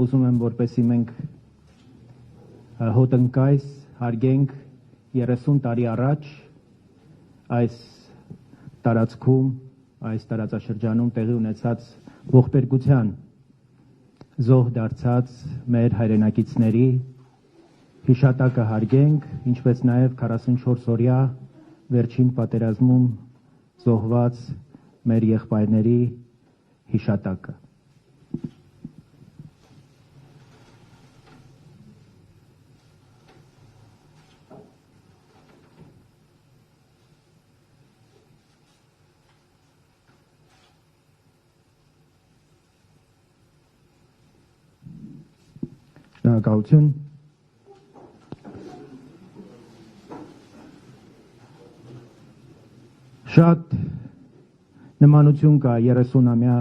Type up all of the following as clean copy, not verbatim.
ուզում եմ որպեսզի մենք հոտնկայս հարգենք 30 տարի առաջ այս տարածքում, այս տարածաշրջանում տեղի ունեցած ողբերգության զոհ դարձած մեր հայրենակիցների հիշատակը հարգենք, ինչպես նաև 44 օրյա վերջին պատերազմում զոհված մեր եղբայրների հիշատակը։ Շնորհակալություն։ Շատ նմանություն կա 30-ամյա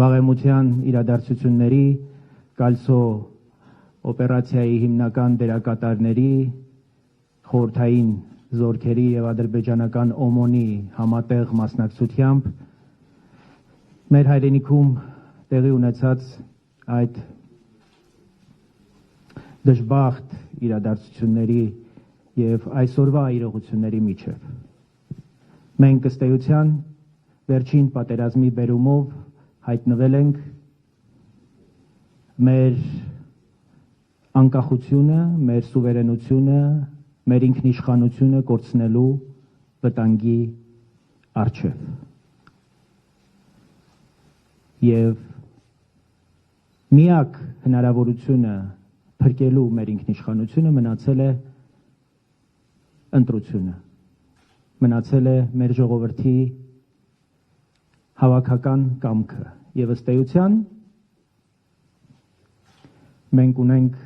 վաղեմության իրադարձությունների, կալսո օպերացիայի հիմնական դերակատարների, խորհրդային զորքերի եւ ադրբեջանական ՕՄՕՆ-ի համատեղ մասնակցությամբ մեր հայրենիքում տեղի ունեցած այդ դժբախտ իրադարձությունների եւ այսօրվա իրողությունների միջև։ Մենք ըստ էության վերջին պատերազմի բերումով հայտնվել ենք մեր անկախությունը, մեր սուվերենությունը, մեր ինքնիշխանությունը կորցնելու վտանգի առջև։ Եվ միակ հնարավորությունը փրկելու մեր ինքնիշխանությունը մնացել է ընտրությունը, մնացել է մեր ժողովրդի հավաքական կամքը եւ ըստ էության մենք ունենք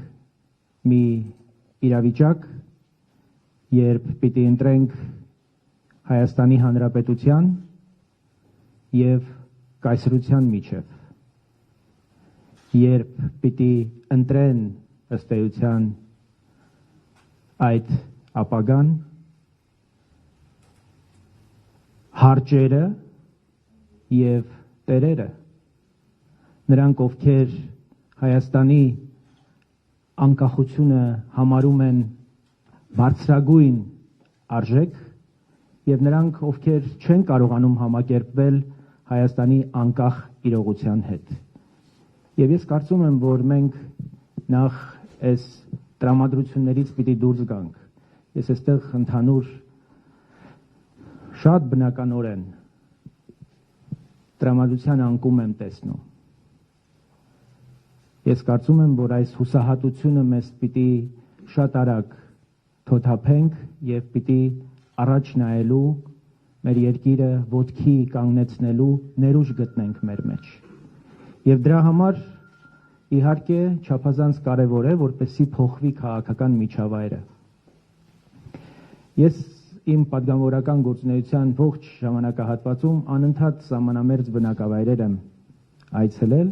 մի իրավիճակ, երբ պիտի ընտրենք Հայաստանի Հանրապետության եւ կայսրության միջև, երբ պիտի ընտրեն ըստ էության այդ ապագան հարճերը եւ տերերը, նրանք ովքեր Հայաստանի անկախությունը համարում են բարձրագույն արժեք եւ նրանք ովքեր չեն կարողանում համակերպվել Հայաստանի անկախ իրողության հետ։ Եվ ես կարծում եմ, որ մենք նախ այս տրամադրություններից պիտի դուրս գանք։ Ես այստեղ ընդհանուր շատ բնականորեն տրամադրության անկում եմ տեսնում։ Ես կարծում եմ, որ այս հուսահատությունը մեզ պիտի շատ արագ թոթափենք եւ պիտի առաջ նայելու մեր երկիրը ոտքի կանգնեցնելու ներուժ գտնենք մեր մեջ։ Եվ դրա համար իհարկե չափազանց կարևոր է, որպեսզի փոխվի քաղաքական միջավայրը։ Ես իմ պատգամավորական գործունեության ողջ ժամանակահատվածում անընդհատ սահմանամերձ բնակավայրեր եմ այցելել,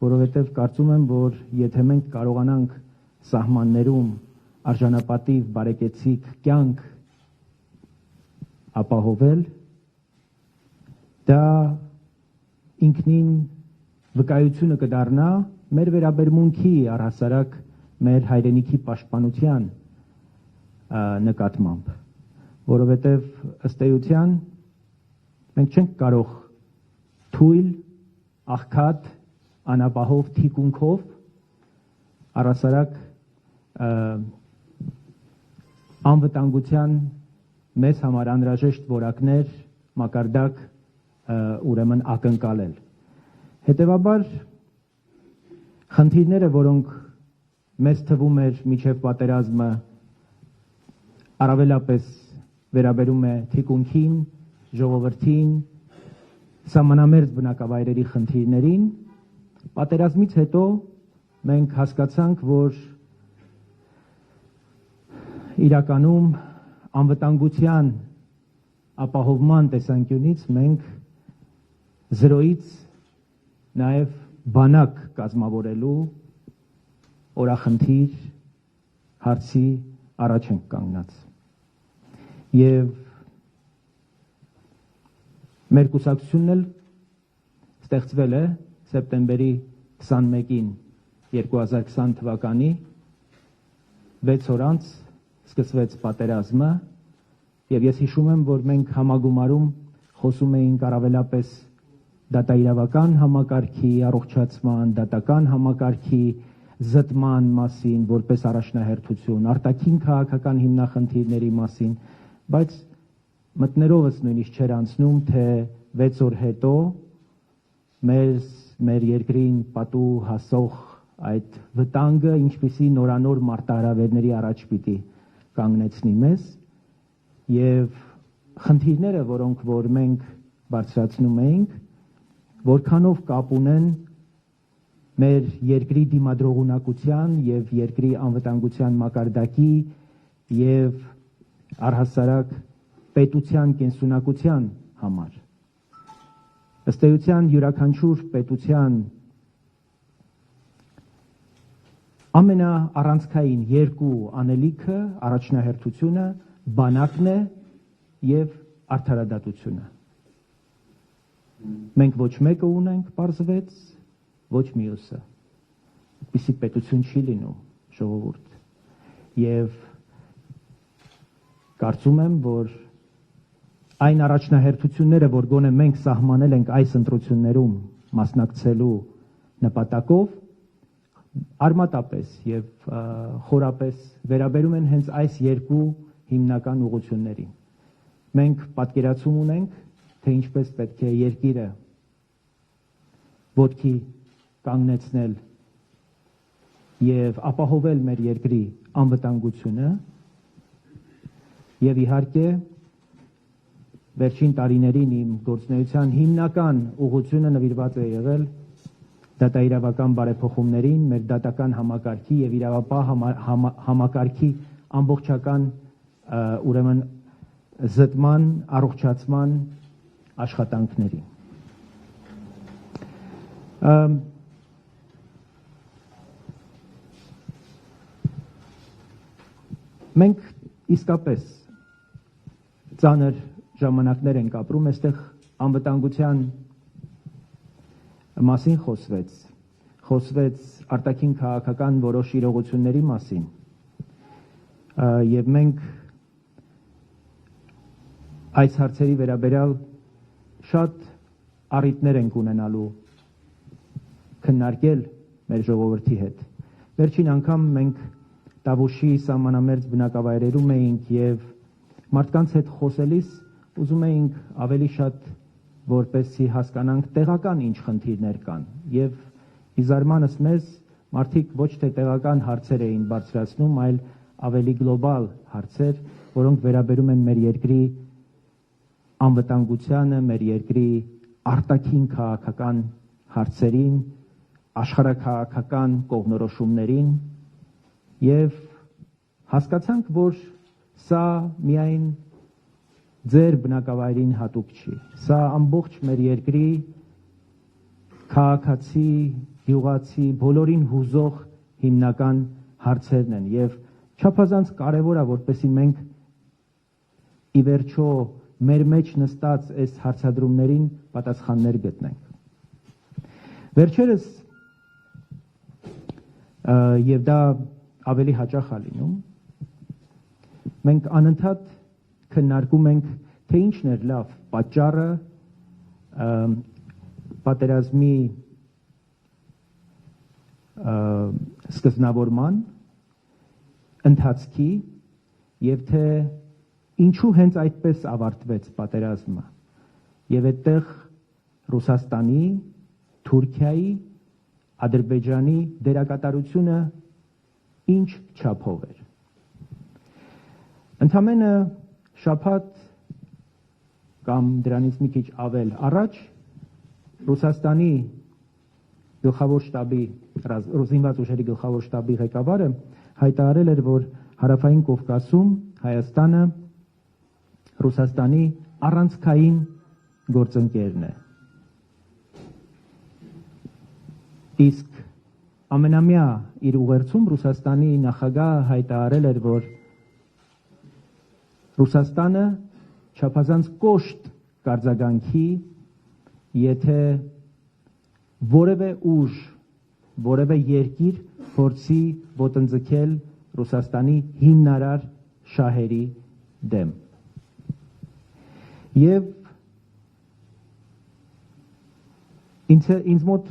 որովհետև կարծում եմ, որ եթե մենք կարողանանք սահմաններում արժանապատիվ բարեկեցիկ կյանք ապահովել, դա ինքնին վկայությունը կդառնա մեր վերաբերմունքի առհասարակ մեր հայրենիքի պաշտպանության նկատմամբ, որովհետև ըստ էության մենք չենք կարող թույլ, աղքատ, անապահով թիկունքով առհասարակ անվտանգության մեզ համար անհրաժեշտ որակներ, մակարդակ ուրեմն ակնկալել։ Հետևաբար խնդիրները, որոնք մեզ թվում էր մինչև պատերազմը առավելապես վերաբերում է թիկունքին, ժողովրդին, սահմանամերձ բնակավայրերի խնդիրներին, պատերազմից հետո մենք հասկացանք, որ իրականում անվտանգության ապահովման տեսանկյունից մենք զրոյից նաև բանակ կազմավորելու օրախնդիր հարցի առաջ ենք կանգնած։ Եվ մեր կուսակցությունն էլ ստեղծվել է սեպտեմբերի 21-ին 2020 թվականի 6 օր անց սկսվեց պատերազմը եւ ես հիշում եմ, որ մենք համագումարում խոսում էինք առավելապես դատաիրավական համակարգի առողջացման, դատական համակարգի զտման մասին, որպես առաջնահերթություն, արտաքին քաղաքական հիմնախնդիրների մասին, բայց մտներովս նույնիսկ չէր անցնում, թե 6 օր հետո մեր երկրին պատու հասող այդ վտանգը ինչպիսի նորանոր մարտահրավերների առաջ պիտի կանգնեցնի մեզ եւ խնդիրները, որոնք որ մենք բարձրացնում էինք, որքանով կապ ունեն մեր երկրի դիմադրողունակության եւ երկրի անվտանգության մակարդակի եւ առհասարակ պետության կենսունակության համար։ Ըստ էության յուրաքանչյուր պետության ամենաառանցքային երկու անելիքը, առաջնահերթությունը բանակն է եւ արդարադատությունը։ Մենք ոչ մեկը ունենք, պարզվեց, ոչ մյուսը։ Այդպիսի պետություն չի լինում, ժողովուրդ։ Եվ կարծում եմ, որ այն առաջնահերթությունները, որ գոնե մենք սահմանել ենք այս ընտրություններում մասնակցելու նպատակով, արմատապես եւ խորապես վերաբերում են հենց այս երկու հիմնական ուղղություններին։ Մենք պատկերացում ունենք, թե ինչպես պետք է երկիրը ոտքի կանգնեցնել եւ ապահովել մեր երկրի անվտանգությունը եւ իհարկե վերջին տարիներին իմ գործունեության հիմնական ուղղությունը նվիրված է եղել դատաիրավական բարեփոխումներին, մեր դատական համակարգի եւ իրավապահ համակարգի ամբողջական ուրեմն զտման, առողջացման աշխատանքներին։ Մենք իսկապես ծանր ժամանակներ ենք ապրում, այստեղ անվտանգության մասին խոսվեց արտաքին քաղաքական որոշ իրողությունների մասին եւ մենք այս հարցերի վերաբերյալ շատ առիթներ ենք ունենալու քննարկել մեր ժողովրդի հետ։ Վերջին անգամ մենք Տավուշի սահմանամերձ բնակավայրերում էինք եւ մարդկանց հետ խոսելիս ուզում էինք ավելի շատ որպեսզի հասկանանք տեղական ինչ խնդիրներ կան եւ ի զարմանս մեզ մարդիկ ոչ թե տեղական հարցեր էին բարձրացնում, այլ ավելի գլոբալ հարցեր, որոնք վերաբերում են մեր երկրի անվտանգությանը, մեր երկրի արտաքին քաղաքական հարցերին, աշխարհաքաղաքական կողմնորոշումներին եւ հասկացանք, որ սա միայն ձեր բնակավայրին հատուկ չի։ Սա ամբողջ մեր երկրի քաղաքացի, գյուղացի, բոլորին հուզող հիմնական հարցերն են եւ չափազանց կարեւոր է, որպեսզի մենք ի վերջո մեր մեջ նստած այս հարցադրումներին պատասխաններ գտնենք։ Վերջերս եւ դա ավելի հաճախ է լինում, մենք անընդհատ քննարկում ենք, թե ինչն էր լավ պատճառը պատերազմի սկզբնավորման ընթացքի եւ թե ինչու հենց այդպես ավարտվեց պատերազմը եւ այդտեղ Ռուսաստանի, Թուրքիայի, Ադրբեջանի դերակատարությունը ինչ չափով էր։ Ընդամենը շաբաթ կամ դրանից մի քիչ ավել առաջ Ռուսաստանի գլխավոր շտաբի զինված ուժերի գլխավոր շտաբի ղեկավարը հայտարարել էր, որ Հարավային Կովկասում Հայաստանը Ռուսաստանի առանցքային գործընկերն է։ Իսկ ամենամյա իր ուղերձում Ռուսաստանի նախագահը հայտարարել էր, որ Ռուսաստանը չափազանց կոշտ կարձագանքի, եթե որևէ ուժ որևէ երկիր փորձի ոտնձգել Ռուսաստանի հիմնարար շահերի դեմ։ Եվ ինձ մոտ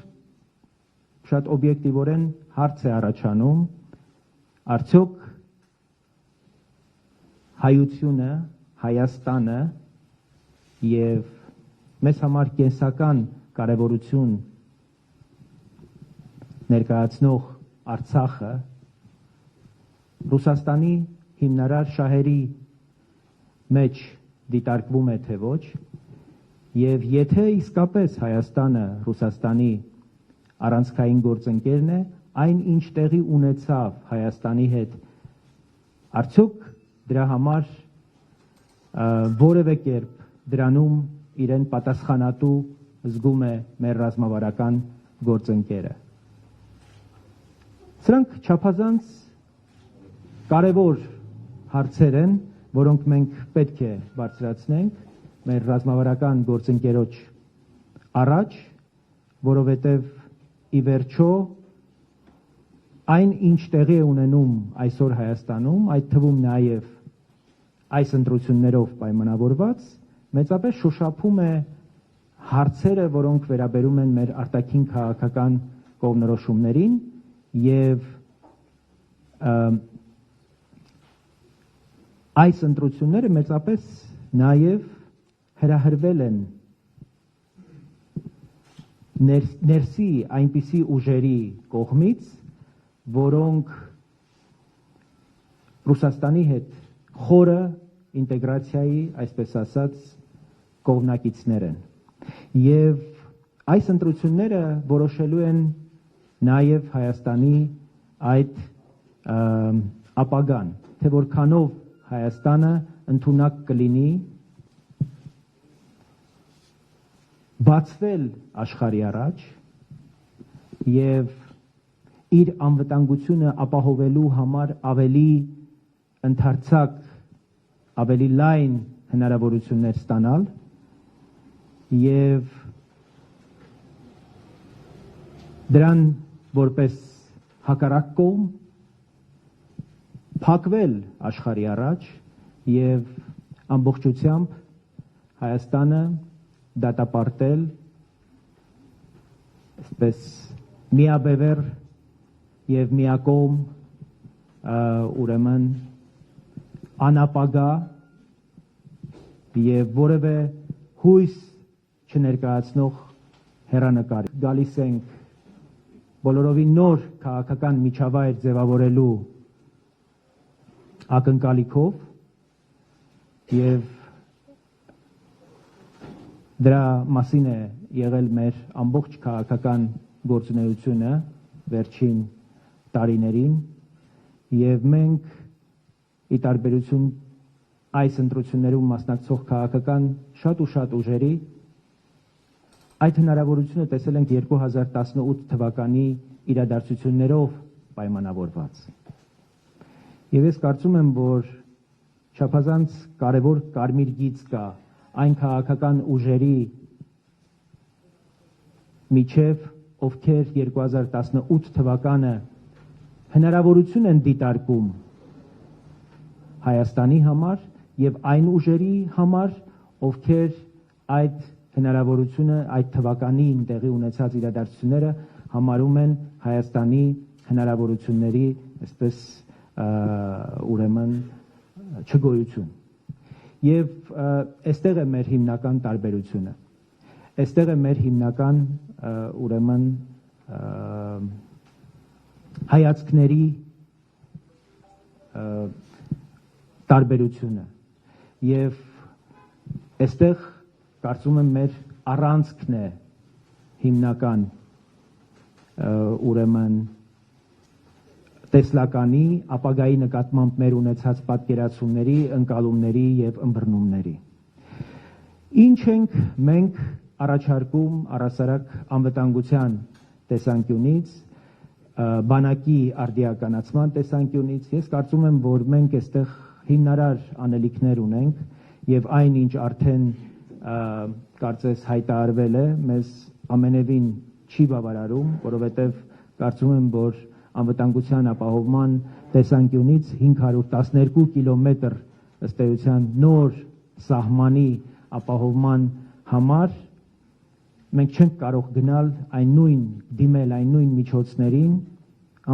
շատ օբյեկտիվորեն հարց է առաջանում, արդյոք հայությունը, Հայաստանը եւ մեզ համար կենսական կարևորություն ներկայացնող Արցախը Ռուսաստանի հիմնարար շահերի մեջ դիտարկվում է թե ոչ, եւ եթե իսկապես Հայաստանը Ռուսաստանի առանցքային գործընկերն է, այն ինչ տեղի ունեցավ Հայաստանի հետ, արդյոք դրա համար որևէ կերպ դրանում իրեն պատասխանատու զգում է մեր ռազմավարական գործընկերը։ Սրանք չափազանց կարևոր հարցեր են, որոնք մենք պետք է բարձրացնենք մեր ռազմավարական գործընկերոջ առաջ, որովհետև ի վերջո այն ինչ տեղի է ունենում այսօր Հայաստանում, այդ թվում նաև այս ընտրություններով պայմանավորված, մեծապես շոշափում է հարցերը, որոնք վերաբերում են մեր արտաքին քաղաքական կողմնորոշումներին եւ այս ընտրությունները մեծապես նաև հրահրվել են ներսի այնպիսի ուժերի կողմից, որոնք Ռուսաստանի հետ խորը ինտեգրացիայի, այսպես ասած, կողմնակիցներ են։ Եվ այս ընտրությունները որոշելու են նաև Հայաստանի այդ ապագան, թե որքանով Հայաստանը ընդունակ կլինի բացվել աշխարհի առաջ եւ իր անվտանգությունը ապահովելու համար ավելի ընդարձակ, ավելի լայն հնարավորություններ ստանալ եւ դրան որպես հակառակ կողմ փակվել աշխարհի առաջ եւ ամբողջությամբ Հայաստանը դատապարտել այսպես միաբևեռ եւ միակողմ ուրեմն անապագա եւ որևէ հույս չներկայացնող հեռանկար։ Գալիս ենք բոլորովին նոր քաղաքական միջավայր ձևավորելու ակնկալիքով եւ դրա մասին է եղել մեր ամբողջ քաղաքական գործունեությունը վերջին տարիներին եւ մենք ի տարբերություն այս ընտրություններում մասնակցող քաղաքական շատ ու շատ ուժերի այդ հնարավորությունը տեսել ենք 2018 թվականի իրադարձություններով պայմանավորված։ Եվ ես կարծում եմ, որ չափազանց կարևոր կարմիր գիծ կա այն քաղաքական ուժերի միջև, ովքեր 2018 թվականը հնարավորություն են դիտարկում Հայաստանի համար եւ այն ուժերի համար, ովքեր այդ հնարավորությունը, այդ թվականին տեղի ունեցած իրադարձությունները համարում են Հայաստանի հնարավորությունների, այսպես ուրեմն չգոյություն։ Եվ այստեղ է մեր հիմնական տարբերությունը։ Այստեղ է մեր հիմնական ուրեմն հայացքների տարբերությունը եւ այստեղ կարծում եմ մեր առանցքն է հիմնական ուրեմն տեսլականի ապագայի նկատմամբ մեր ունեցած պատկերացումների, ընկալումների եւ ըմբռնումների։ Ինչ ենք մենք առաջարկում առասարակ անվտանգության տեսանկյունից, բանակի արդիականացման տեսանկյունից, ես կարծում եմ, որ մենք այստեղ հիմնարար անելիքներ ունենք եւ այն ինչ արդեն կարծես հայտարարվել է, մեզ ամենևին չի բավարարում, որովհետեւ կարծում եմ, որ անվտանգության ապահովման տեսանկյունից 512 կիլոմետր ըստ էության նոր սահմանի ապահովման համար մենք չենք կարող գնալ դիմել այն նույն միջոցներին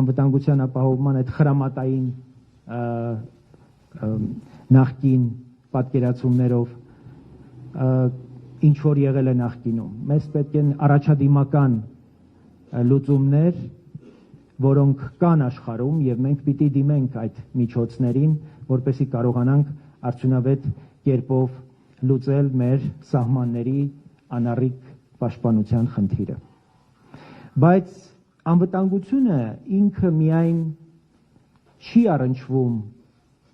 անվտանգության ապահովման այդ խրամատային նախկին պատկերացումներով ինչ որ եղել է նախկինում։ Մեզ պետք են առաջադիմական լուծումներ, որոնք կան աշխարհում եւ մենք պիտի դիմենք այդ միջոցներին, որպեսզի կարողանանք արդյունավետ կերպով լուծել մեր սահմանների անառիկ պաշտպանության խնդիրը։ Բայց անվտանգությունը ինքը միայն չի առնչվում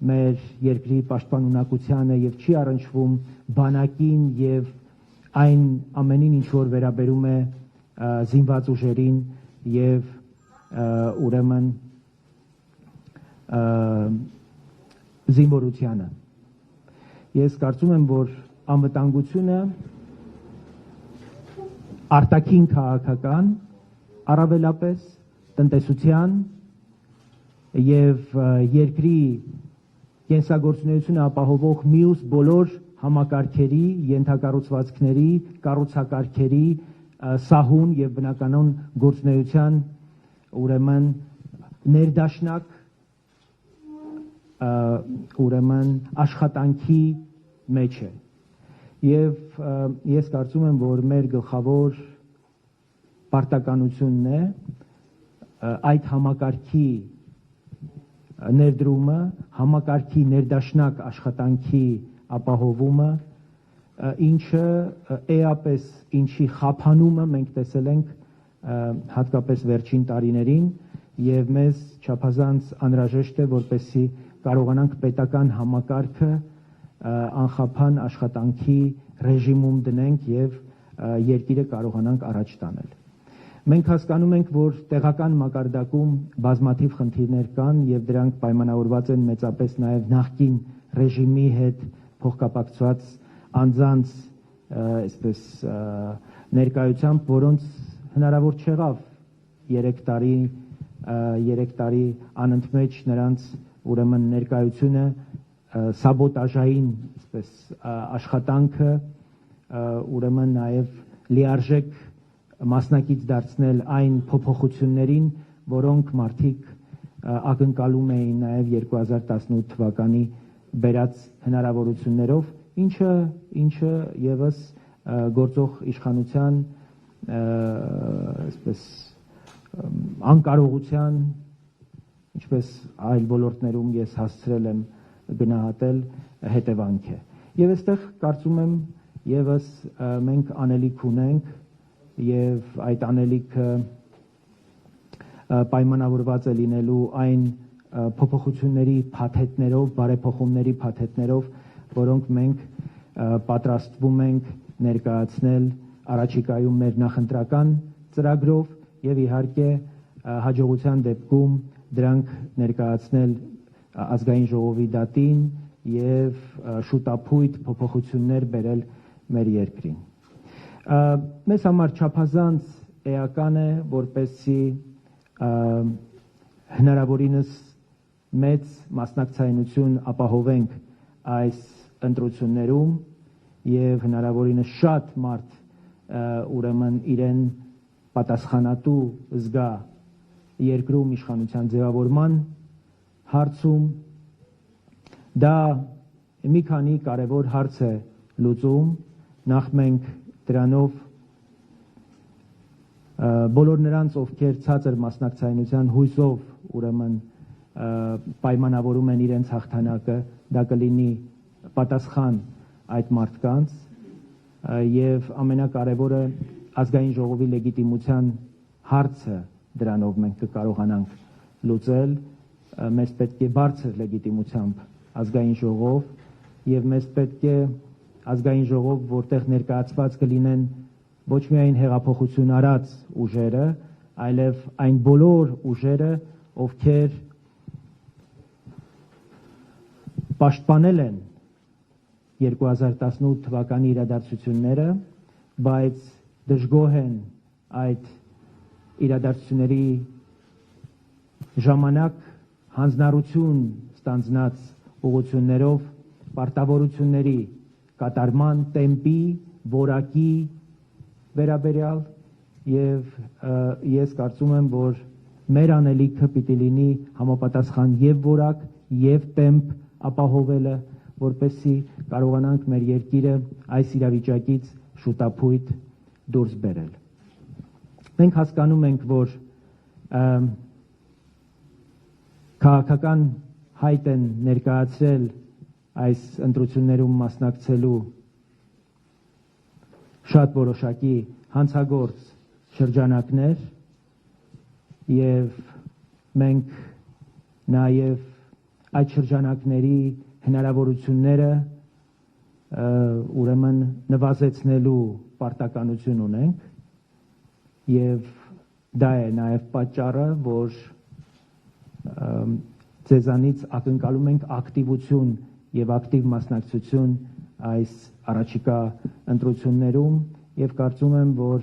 մեր երկրի պաշտպանունակությանը եւ չի առնչվում բանակին եւ այն ամենին, ինչ որ վերաբերում է զինված ուժերին եւ ուրեմն զինվորությանը։ Ես կարծում եմ, որ անվտանգությունը արտաքին քաղաքական, առավելապես տնտեսության եւ երկրի կենսագործունեությունը ապահովող մյուս բոլոր համակարգերի, ենթակառուցվածքների, կառուցակարգերի սահուն եւ բնականon գործունեության ուրեմն ներդաշնակ ուրեմն աշխատանքի մեջ է։ Եվ ես կարծում եմ, որ մեր գլխավոր պարտականությունն է այդ համակարգի ներդրումը, համակարգի ներդաշնակ աշխատանքի ապահովումը, ինչը էապես ինչի խափանումը մենք տեսել ենք հատկապես վերջին տարիներին եւ մեզ չափազանց անհրաժեշտ է, որպեսզի կարողանանք պետական համակարգը անխափան աշխատանքի ռեժիմում դնենք եւ երկիրը կարողանանք առաջ տանել։ Մենք հասկանում ենք, որ տեղական մակարդակում բազմաթիվ խնդիրներ կան եւ դրանք պայմանավորված են մեծապես նաեւ նախկին ռեժիմի հետ փոխկապակցված անձանց այսպես ներկայությամբ, որոնց հնարավոր չեղավ 3 տարի անընդմեջ նրանց ուրեմն ներկայությունը սաբոտաժային այսպես աշխատանքը ուրեմն նաեւ լիարժեք մասնակից դարձնել այն փոփոխություններին, որոնք մարդիկ ակնկալում էին նաեւ 2018 թվականի բերած հնարավորություններով, ինչը եւս գործող իշխանության այսպես անկարողության, ինչպես այլ ոլորտներում ես հասցրել եմ գնահատել, հետևանք է։ Եվ այստեղ կարծում եմ եւս մենք անելիք ունենք եւ այդ անելիքը պայմանավորված է լինելու այն փոփոխությունների փաթեթներով, բարեփոխումների փաթեթներով, որոնք մենք պատրաստվում ենք ներկայացնել առաջիկայում մեր նախընտրական ծրագրով եւ իհարկե հաջողության դեպքում դրանք ներկայացնել ազգային ժողովի դատին եւ շուտապույտ փոփոխություններ բերել մեր երկրին։ Մեզ համար չափազանց էական է, որպեսզի հնարավորինս մեծ մասնակցայնություն ապահովենք այս ընտրություններում եւ հնարավորինս շատ մարդ ուրեմն իրեն պատասխանատու զգա երկրում իշխանության ձևավորման հարցում։ Դա մի քանի կարևոր հարց է լուծում, նախ մենք դրանով բոլոր նրանց, ովքեր ցածր մասնակցայնության հույսով ուրեմն պայմանավորում են իրենց հաղթանակը, դա կլինի պատասխան այդ մարդկանց եւ ամենակարևորը ազգային ժողովի լեգիտիմության հարցը դրանով մենք կկարողանանք լուծել։ Մեզ պետք է բարձր լեգիտիմությամբ ազգային ժողով եւ մեզ պետք է ազգային ժողով, որտեղ ներկայացված կլինեն ոչ միայն հեղափոխություն արած ուժերը, այլև այն բոլոր ուժերը, ովքեր պաշտպանել են 2018 թվականի իրադարձությունները, բայց դժգոհ են այդ իրադարձությունների ժամանակ հանձնառություն ստանձնած ուղղություններով պարտավորությունների կատարման տեմպի, որակի վերաբերյալ եւ ես կարծում եմ, որ մեր անելիքը պիտի լինի համապատասխան եւ որակ եւ տեմպ ապահովելը, որպեսզի կարողանանք մեր երկիրը այս իրավիճակից շուտապույտ դուրս բերել։ Մենք հասկանում ենք, որ քաղաքական հայտ են ներկայացրել այս ընտրություններում մասնակցելու շատ որոշակի հանցագործ շրջանակներ եւ մենք նաեւ այդ շրջանակների հնարավորությունները ուրեմն նվազեցնելու պարտականություն ունենք եւ դա է նաեւ պատճառը, որ ձեզանից ակնկալում ենք ակտիվություն եւ ակտիվ մասնակցություն այս առաջիկա ընտրություններում եւ կարծում եմ, որ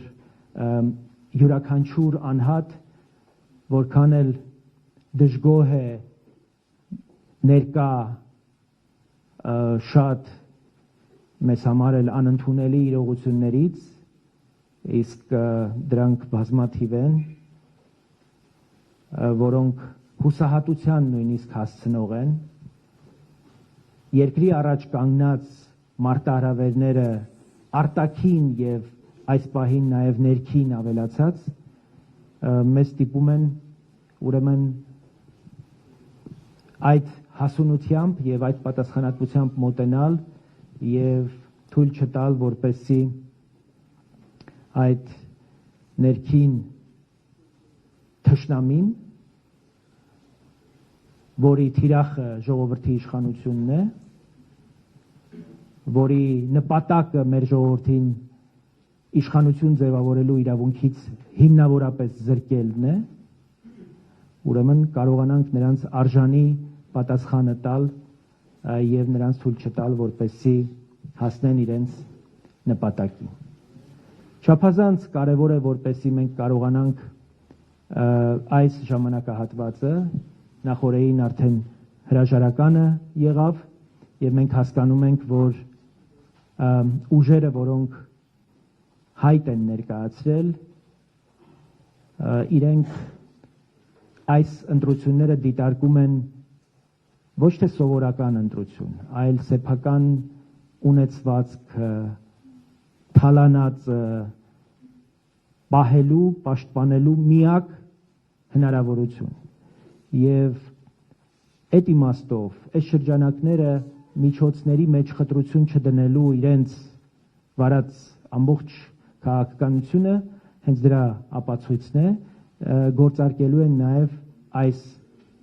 յուրաքանչյուր անհատ որքան էլ դժգոհ է ներկա շատ մեզ համար էլ անընդունելի իրողություններից, իսկ դրանք բազմաթիվ են, որոնք հուսահատության նույնիսկ հասցնող են, երկրի առաջ կանգնած մարտահրավերները արտաքին եւ այս պահին նաեւ ներքին ավելացած մեզ ստիպում են ուրեմն այդ հասունությամբ եւ այդ պատասխանատվությամբ մոտենալ եւ թույլ չտալ, որպեսզի այդ ներքին թշնամին, որի թիրախը ժողովրդի իշխանությունն է, որի նպատակը մեր ժողովրդին իշխանություն ձևավորելու իրավունքից հիմնավորապես զրկելն է, ուրեմն կարողանանք նրանց արժանի պատասխանը տալ եւ նրանց թույլ չտալ, որպեսզի հասնեն իրենց նպատակին։ Չափազանց կարևոր է, որպեսզի մենք կարողանանք այս ժամանակահատվածը նախորդին արդեն հրաժարականը եղավ եւ մենք հասկանում ենք, որ ուժերը, որոնք հայտ են ներկայացրել, իրենք այս ընտրությունները դիտարկում են ոչ թե սովորական ընտրություն, այլ սեփական ունեցվածքը, թալանածը պահելու, պաշտպանելու միակ հնարավորություն։ Եվ այդ իմաստով այս շրջանակները միջոցների մեջ խտրություն չդնելու իրենց վարած ամբողջ քաղաքականությունը հենց դրա ապացույցն է, գործարկելու են նաև այս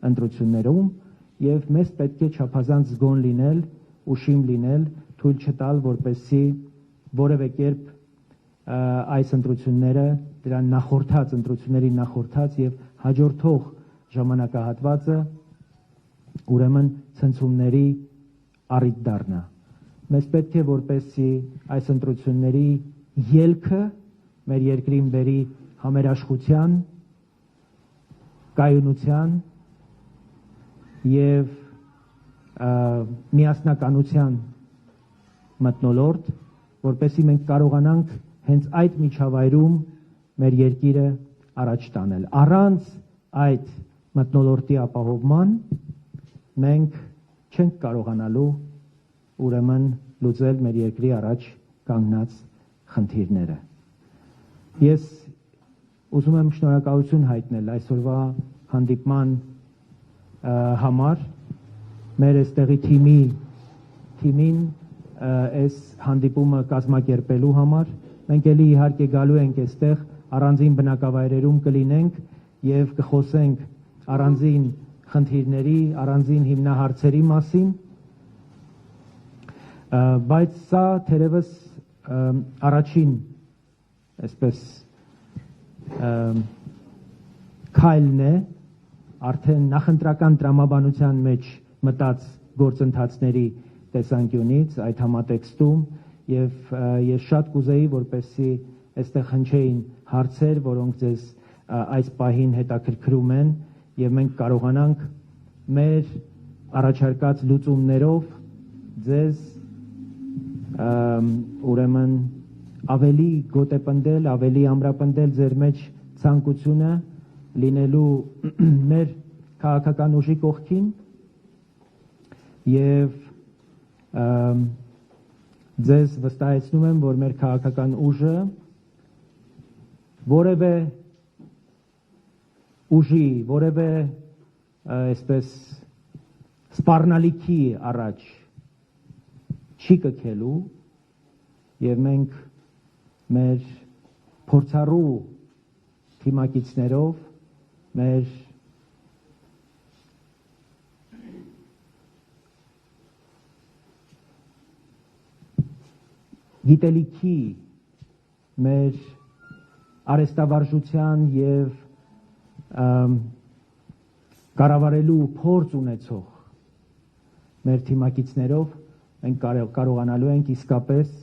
ընտրություններում եւ մեզ պետք է չափազանց զգոն լինել, ուշիմ լինել, թույլ չտալ, որպեսզի որևէ կերպ այս ընտրությունները, դրան նախորդած ընտրությունների նախորդած եւ հաջորդող ժամանակահատվածը ուրեմն ցնցումների առիթ դառնա։ Մեզ պետք է, որպեսզի այս ընտրությունների ելքը մեր երկրին բերի համերաշխության, կայունության եւ միասնականության մթնոլորտ, որպեսզի մենք կարողանանք հենց այդ միջավայրում մեր երկիրը առաջ տանել։ Առանց այդ մթնոլորտի ապահովման մենք չենք կարողանալու ուրեմն լուծել մեր երկրի առաջ կանգնած խնդիրները։ Ես ուզում եմ շնորհակալություն հայտնել այսօրվա հանդիպման համար, մեր այստեղի թիմին այս հանդիպումը կազմակերպելու համար։ Մենք էլի իհարկե գալու ենք այստեղ, առանձին բնակավայրերում կլինենք եւ կխոսենք առանձին խնդիրների, առանձին հիմնահարցերի մասին, բայց սա թերևս առաջին այսպես քայլն է արդեն նախընտրական տրամաբանության մեջ մտած գործընթացների տեսանկյունից այդ համատեքստում եւ ես շատ կուզեի, որպեսզի այստեղ հնչեին հարցեր, որոնք ձեզ այս պահին հետաքրքրում են եւ մենք կարողանանք մեր առաջարկած լուծումներով ձեզ ուրեմն ավելի գոտեպնդել, ավելի ամրապնդել ձեր մեջ ցանկությունը լինելու մեր քաղաքական ուժի կողքին եւ ձեզ վստահեցնում եմ, որ մեր քաղաքական ուժը որևէ ուժի, որևէ այսպես սպառնալիքի առաջ չի կքելու եւ մենք մեր փորձառու թիմակիցներով մեր գիտելիքի մեր արհեստավարժության եւ կառավարելու փորձ ունեցող մեր թիմակիցներով մենք կարողանալու ենք իսկապես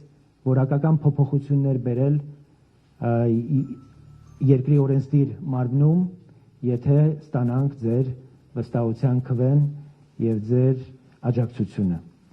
որակական փոփոխություններ բերել երկրի օրենսդիր մարմնում, եթե ստանանք ձեր վստահության քվեն եւ ձեր աջակցությունը